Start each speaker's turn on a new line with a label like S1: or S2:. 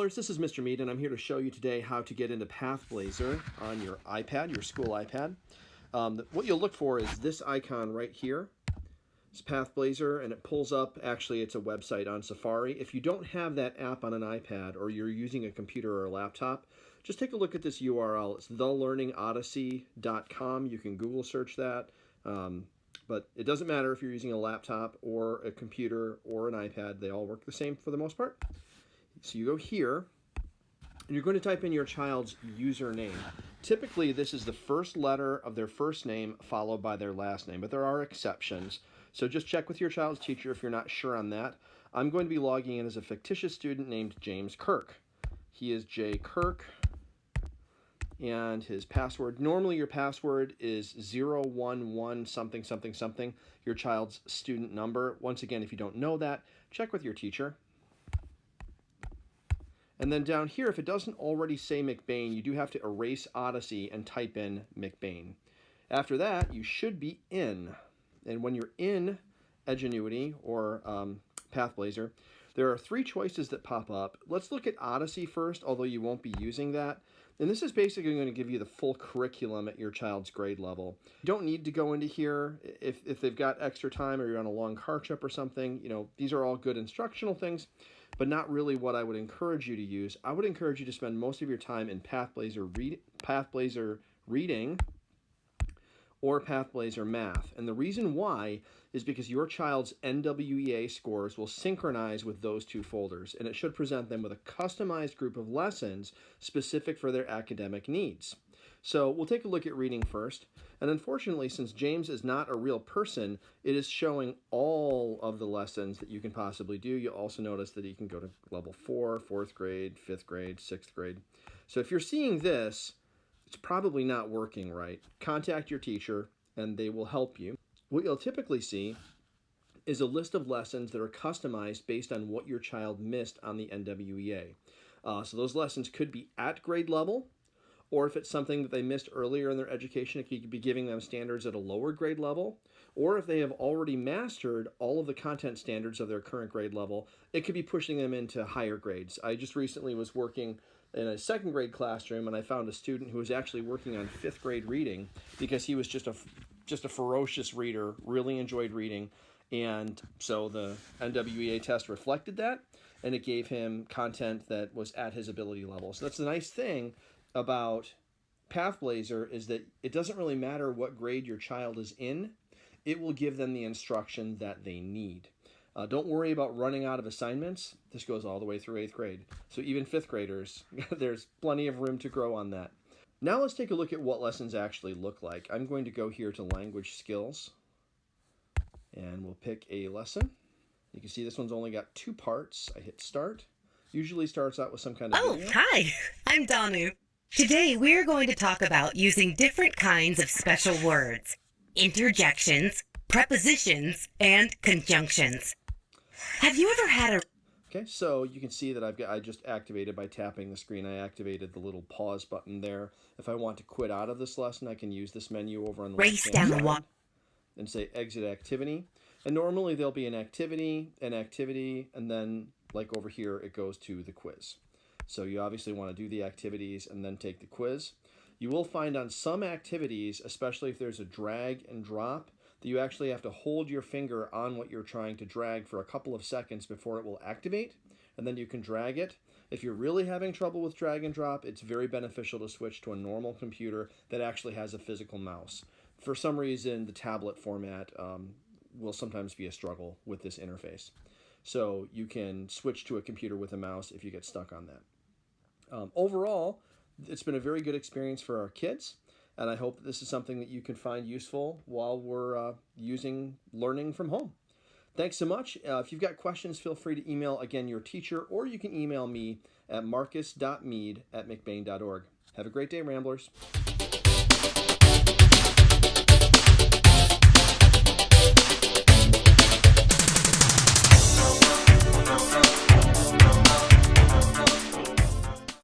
S1: Ramblers, this is Mr. Mead, and I'm here to show you today how to get into Pathblazer on your iPad, your school iPad. What you'll look for is this icon right here. It's Pathblazer, and it pulls up, actually it's a website on Safari. If you don't have that app on an iPad or you're using a computer or a laptop, just take a look at this URL. It's thelearningodyssey.com. You can Google search that. But it doesn't matter if you're using a laptop or a computer or an iPad. They all work the same for the most part. So you go here, and you're going to type in your child's username. Typically, this is the first letter of their first name followed by their last name, but there are exceptions. So just check with your child's teacher if you're not sure on that. I'm going to be logging in as a fictitious student named James Kirk. He is J. Kirk, and his password, normally your password is 011 something something something, your child's student number. Once again, if you don't know that, check with your teacher. And then down here, if it doesn't already say McBain, you do have to erase Odyssey and type in McBain. After that, you should be in. And when you're in Edgenuity or Pathblazer, there are three choices that pop up. Let's look at Odyssey first, although you won't be using that. And this is basically going to give you the full curriculum at your child's grade level. You don't need to go into here if they've got extra time or you're on a long car trip or something. You know, these are all good instructional things, but not really what I would encourage you to use. I would encourage you to spend most of your time in Pathblazer Reading or Pathblazer Math. And the reason why is because your child's NWEA scores will synchronize with those two folders, and it should present them with a customized group of lessons specific for their academic needs. So we'll take a look at reading first. And unfortunately, since James is not a real person, it is showing all of the lessons that you can possibly do. You'll also notice that you can go to level 4, 4th grade, 5th grade, 6th grade. So if you're seeing this, it's probably not working right. Contact your teacher and they will help you. What you'll typically see is a list of lessons that are customized based on what your child missed on the NWEA. So those lessons could be at grade level, or if it's something that they missed earlier in their education, it could be giving them standards at a lower grade level, or if they have already mastered all of the content standards of their current grade level, it could be pushing them into higher grades. I just recently was working in a 2nd grade classroom, and I found a student who was actually working on 5th grade reading because he was just a ferocious reader, really enjoyed reading, and so the NWEA test reflected that, and it gave him content that was at his ability level. So that's the nice thing about Pathblazer, is that it doesn't really matter what grade your child is in, it will give them the instruction that they need. Don't worry about running out of assignments. This goes all the way through 8th grade. So even 5th graders, there's plenty of room to grow on that. Now let's take a look at what lessons actually look like. I'm going to go here to Language Skills, and we'll pick a lesson. You can see this one's only got 2 parts. I hit Start. Usually starts out with some kind of video.
S2: Hi, I'm Danu. Today we're going to talk about using different kinds of special words, interjections, prepositions, and conjunctions. Have you ever had a...
S1: Okay, so you can see that I just activated by tapping the screen. I activated the little pause button there. If I want to quit out of this lesson, I can use this menu over on the
S2: race down the wall
S1: and say exit activity. And normally there'll be an activity, and then like over here, it goes to the quiz. So you obviously want to do the activities and then take the quiz. You will find on some activities, especially if there's a drag and drop, that you actually have to hold your finger on what you're trying to drag for a couple of seconds before it will activate, and then you can drag it. If you're really having trouble with drag and drop, it's very beneficial to switch to a normal computer that actually has a physical mouse. For some reason, the tablet format will sometimes be a struggle with this interface. So you can switch to a computer with a mouse if you get stuck on that. Overall, it's been a very good experience for our kids, and I hope this is something that you can find useful while we're learning from home. Thanks so much. If you've got questions, feel free to email, again, your teacher, or you can email me at marcus.mead@mcbain.org. Have a great day, Ramblers.